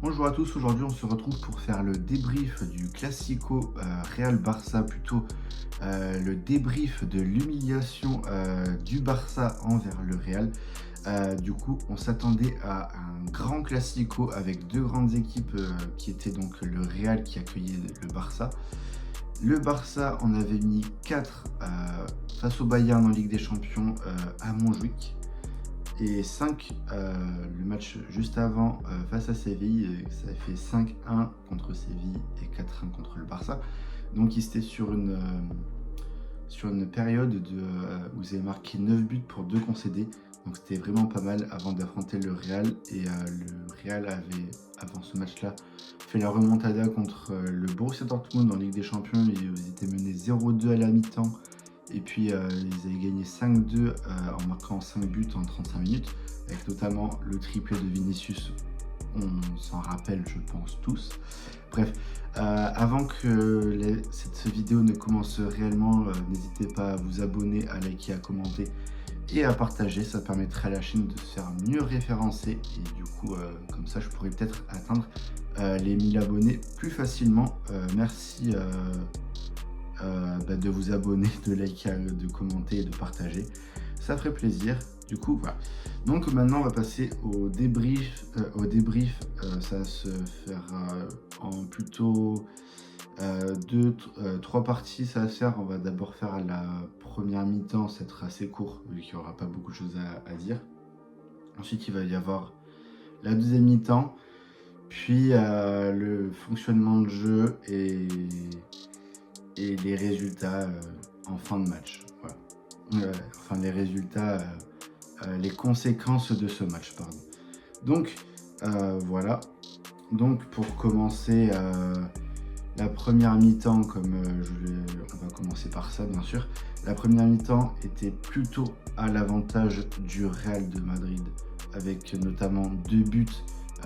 Bonjour à tous, aujourd'hui on se retrouve pour faire le débrief du Classico Real-Barça, plutôt le débrief de l'humiliation du Barça envers le Real. Du coup, on s'attendait à un grand Classico avec deux grandes équipes qui étaient donc le Real qui accueillait le Barça. Le Barça, on avait mis 4 face au Bayern en Ligue des Champions à Montjuïc. Et 5, le match juste avant face à Séville, ça a fait 5-1 contre Séville et 4-1 contre le Barça. Donc ils étaient sur une période où ils avaient marqué 9 buts pour 2 concédés. Donc c'était vraiment pas mal avant d'affronter le Real. Et le Real avait, avant ce match-là, fait la remontada contre le Borussia Dortmund en Ligue des Champions. Ils étaient menés 0-2 à la mi-temps. Et puis ils avaient gagné 5-2 en marquant 5 buts en 35 minutes, avec notamment le triplé de Vinicius. On s'en rappelle, je pense, tous. Bref, avant que cette vidéo ne commence réellement, n'hésitez pas à vous abonner, à liker, à commenter et à partager. Ça permettrait à la chaîne de se faire mieux référencer. Et du coup, comme ça, je pourrais peut-être atteindre les 1000 abonnés plus facilement. Merci de vous abonner, de liker, de commenter et de partager. Ça ferait plaisir. Du coup, voilà. Donc maintenant, on va passer au débrief. Ça va se faire en plutôt 3 parties. Ça va se faire. On va d'abord faire la première mi-temps. Ça sera assez court, vu qu'il n'y aura pas beaucoup de choses à dire. Ensuite, il va y avoir la deuxième mi-temps, puis le fonctionnement de jeu et les résultats en fin de match. Voilà. Enfin, les résultats, les conséquences de ce match, pardon. Donc, voilà. Donc, pour commencer la première mi-temps, on va commencer par ça, bien sûr. La première mi-temps était plutôt à l'avantage du Real de Madrid, avec notamment 2 buts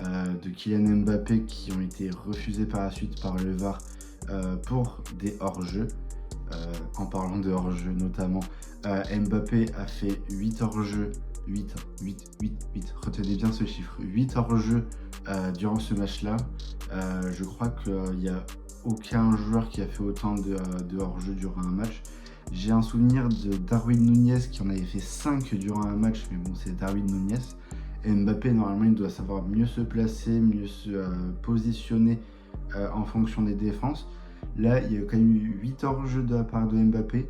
de Kylian Mbappé qui ont été refusés par la suite par le VAR pour des hors-jeux. En parlant de hors-jeu notamment, Mbappé a fait 8 hors-jeux, 8, retenez bien ce chiffre, 8 hors-jeux durant ce match-là. Je crois qu'il n'y a aucun joueur qui a fait autant de hors-jeu durant un match. J'ai un souvenir de Darwin Núñez qui en avait fait 5 durant un match, mais bon, c'est Darwin Núñez. Et Mbappé, normalement, il doit savoir mieux se placer, mieux se positionner en fonction des défenses. Là, il y a quand même eu 8 hors-jeu de la part de Mbappé.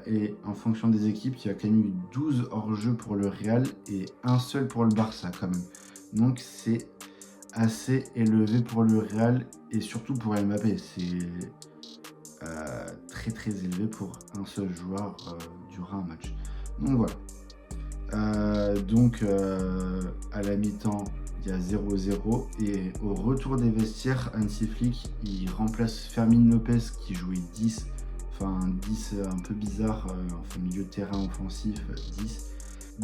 Et en fonction des équipes, il y a quand même eu 12 hors-jeu pour le Real et un seul pour le Barça quand même. Donc c'est assez élevé pour le Real et surtout pour Mbappé. C'est très très élevé pour un seul joueur durant un match. Donc voilà. À la mi-temps, il y a 0-0 et au retour des vestiaires, Hansi Flick il remplace Fermín López qui jouait 10, enfin 10 un peu bizarre, milieu de terrain offensif 10.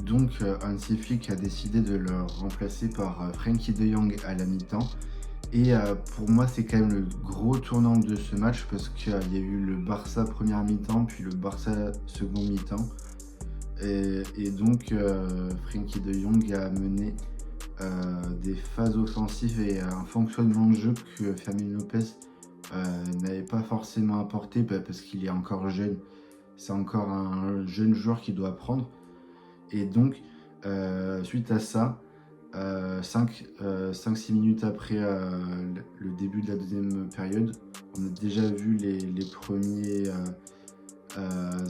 Donc Hansi Flick a décidé de le remplacer par Frenkie de Jong à la mi-temps. Et pour moi, c'est quand même le gros tournant de ce match parce qu'il y a eu le Barça première mi-temps, puis le Barça seconde mi-temps. Et donc, Frenkie de Jong a mené des phases offensives et un fonctionnement de jeu que Fermín López n'avait pas forcément apporté parce qu'il est encore jeune. C'est encore un jeune joueur qui doit apprendre. Et donc, suite à ça, 5-6 minutes après le début de la deuxième période, on a déjà vu les premiers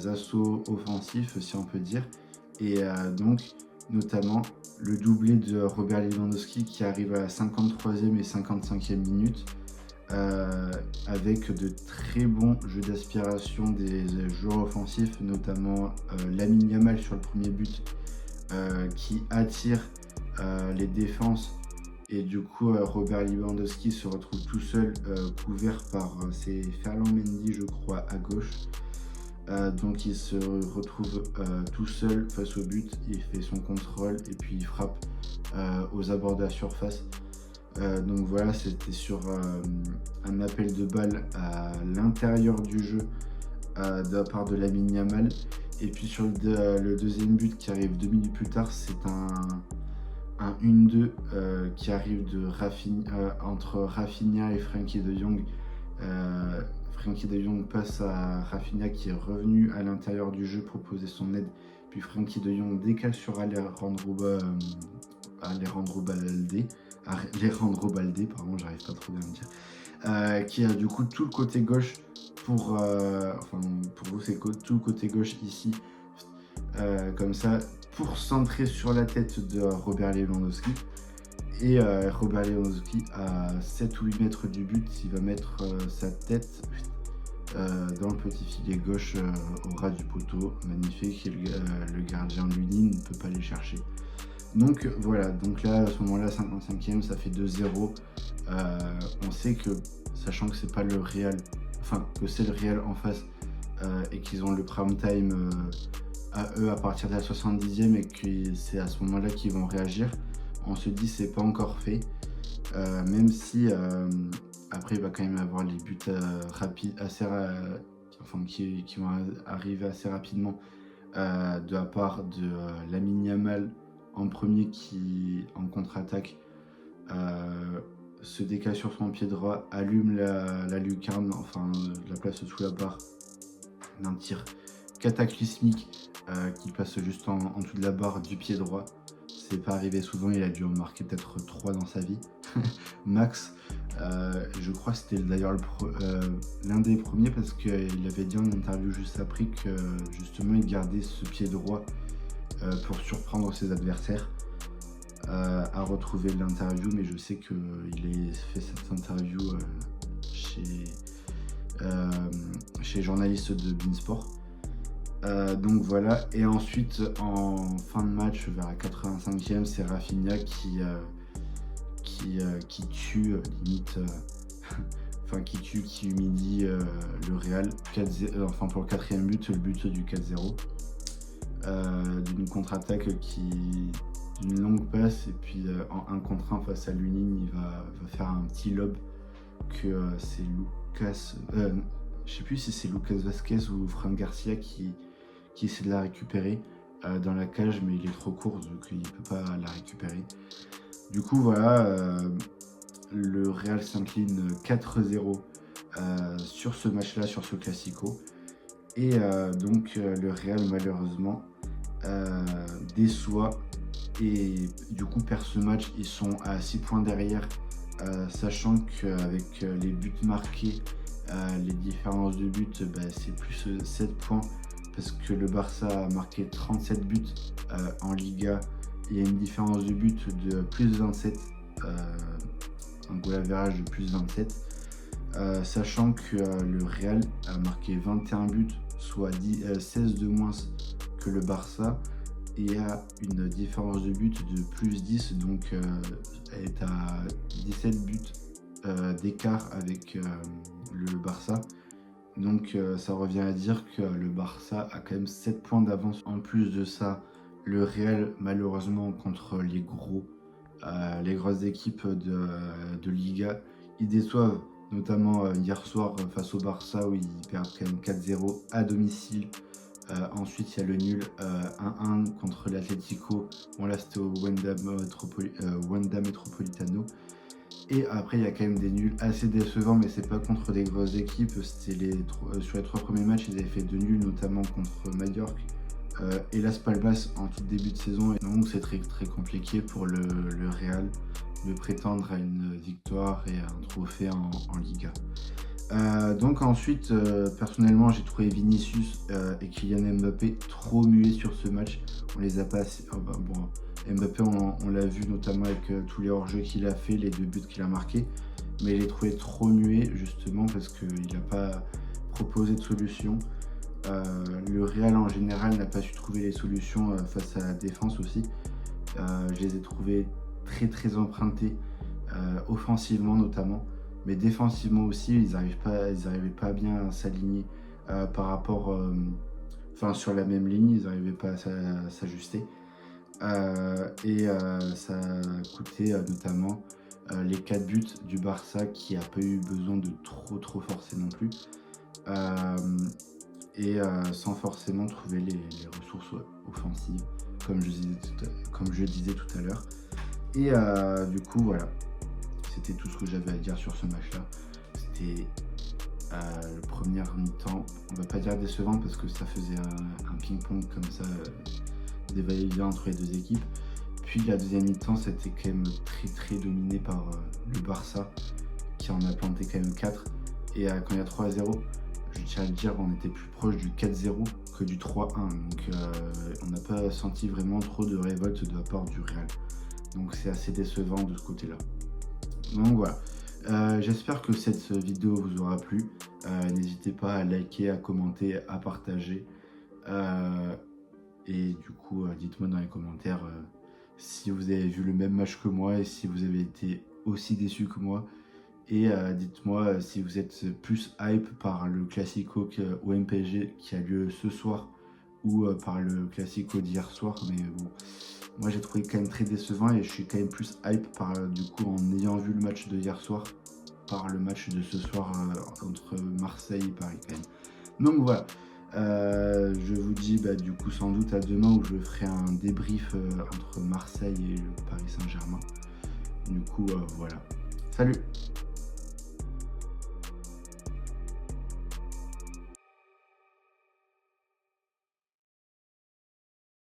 assauts offensifs, si on peut dire. Et donc, notamment, le doublé de Robert Lewandowski qui arrive à la 53e et 55e minute avec de très bons jeux d'aspiration des joueurs offensifs, notamment Lamine Yamal sur le premier but qui attire les défenses et du coup Robert Lewandowski se retrouve tout seul couvert par c'est Ferland Mendy je crois à gauche. Donc il se retrouve tout seul face au but, il fait son contrôle et puis il frappe aux abords de la surface. Donc voilà, c'était sur un appel de balle à l'intérieur du jeu de la part de Lamine Yamal. Et puis sur le deuxième but qui arrive 2 minutes plus tard, c'est un 1-2 qui arrive entre Rafinha et Frenkie de Jong. Frenkie de Jong passe à Rafinha qui est revenu à l'intérieur du jeu proposer son aide. Puis Frenkie de Jong décale sur Alejandro Balde, pardon, j'arrive pas trop bien à me dire, qui a du coup tout le côté gauche pour vous c'est tout le côté gauche ici, comme ça, pour centrer sur la tête de Robert Lewandowski. Et Robert Lewandowski, à 7 ou 8 mètres du but, il va mettre sa tête dans le petit filet gauche au ras du poteau. Magnifique, et le gardien Lunin ne peut pas les chercher. Donc voilà, donc là à ce moment-là, 55e, ça fait 2-0. On sait que, sachant que c'est pas le Real, que c'est le Real en face et qu'ils ont le prime time à eux à partir de la 70e et que c'est à ce moment-là qu'ils vont réagir, on se dit c'est pas encore fait, même si après il va quand même avoir les buts rapides qui vont arriver assez rapidement de la part de Lamine Yamal en premier qui en contre-attaque se décale sur son pied droit, allume la lucarne, la place sous la barre d'un tir cataclysmique qui passe juste en dessous de la barre du pied droit. C'est pas arrivé souvent, il a dû en marquer peut-être 3 dans sa vie, max. Je crois que c'était d'ailleurs l'un des premiers parce qu'il avait dit en interview juste après que justement il gardait ce pied droit pour surprendre ses adversaires. À retrouver l'interview, mais je sais qu'il a fait cette interview chez journaliste de Beansport. Donc voilà, et ensuite en fin de match vers la 85e, c'est Rafinha qui tue limite qui humilie le Real pour le 4e but, le but du 4-0 d'une contre-attaque d'une longue passe, et puis en 1 contre 1 face à Lunin, il va faire un petit lob que c'est Lucas, je sais plus si c'est Lucas Vazquez ou Fran Garcia qui essaie de la récupérer dans la cage, mais il est trop court donc il peut pas la récupérer. Du coup voilà, le Real s'incline 4-0 sur ce match-là, sur ce Classico, et donc le Real malheureusement déçoit et du coup perd ce match. Ils sont à 6 points derrière, sachant qu'avec les buts marqués, les différences de buts, c'est plus 7 points parce que le Barça a marqué 37 buts en Liga. Il y a une différence de but de plus 27, un goal average de plus 27, sachant que le Real a marqué 21 buts, soit 16 de moins que le Barça, et a une différence de but de plus 10, donc est à 17 buts d'écart avec le Barça. Donc ça revient à dire que le Barça a quand même 7 points d'avance. En plus de ça, le Real, malheureusement, contre les grosses équipes de Liga, ils déçoivent, notamment hier soir face au Barça où ils perdent quand même 4-0 à domicile. Ensuite, il y a le nul 1-1 contre l'Atlético. Bon, là, c'était au Wanda Metropolitano. Et après, il y a quand même des nuls assez décevants, mais c'est pas contre des grosses équipes. C'était sur les 3 premiers matchs, ils avaient fait 2 nuls, notamment contre Mallorca et Las Palmas en tout début de saison. Et donc, c'est très, très compliqué pour le Real de prétendre à une victoire et à un trophée en Liga. Donc ensuite, personnellement, j'ai trouvé Vinicius et Kylian Mbappé trop muets sur ce match. On les a pas assez... Mbappé, on l'a vu notamment avec tous les hors-jeux qu'il a fait, les 2 buts qu'il a marqués, mais je l'ai trouvé trop muet justement parce qu'il n'a pas proposé de solution. Le Real en général n'a pas su trouver les solutions face à la défense aussi. Je les ai trouvés très très empruntés, offensivement notamment, mais défensivement aussi, ils n'arrivaient pas bien à s'aligner par rapport, sur la même ligne, ils n'arrivaient pas à s'ajuster. Et ça a coûté notamment les 4 buts du Barça qui n'a pas eu besoin de trop forcer non plus, sans forcément trouver les ressources offensives comme je disais tout à l'heure. Et du coup, voilà, c'était tout ce que j'avais à dire sur ce match-là. C'était le premier mi-temps, on va pas dire décevant parce que ça faisait un ping-pong comme ça, des va-et-vient entre les deux équipes. Puis la deuxième mi-temps, c'était quand même très dominé par le Barça qui en a planté quand même 4. Et quand il y a 3-0, je tiens à le dire, on était plus proche du 4-0 que du 3-1. Donc on n'a pas senti vraiment trop de révolte de la part du Real. Donc c'est assez décevant de ce côté-là. Donc voilà. J'espère que cette vidéo vous aura plu. N'hésitez pas à liker, à commenter, à partager. Et du coup, dites-moi dans les commentaires si vous avez vu le même match que moi et si vous avez été aussi déçu que moi. Et dites-moi si vous êtes plus hype par le Classico OM-PSG qui a lieu ce soir ou par le Classico d'hier soir. Mais bon, moi j'ai trouvé quand même très décevant et je suis quand même plus hype par du coup en ayant vu le match de hier soir par le match de ce soir entre Marseille et Paris quand même. Donc voilà. Je vous dis du coup sans doute à demain où je ferai un débrief entre Marseille et le Paris Saint-Germain. Du coup voilà. Salut!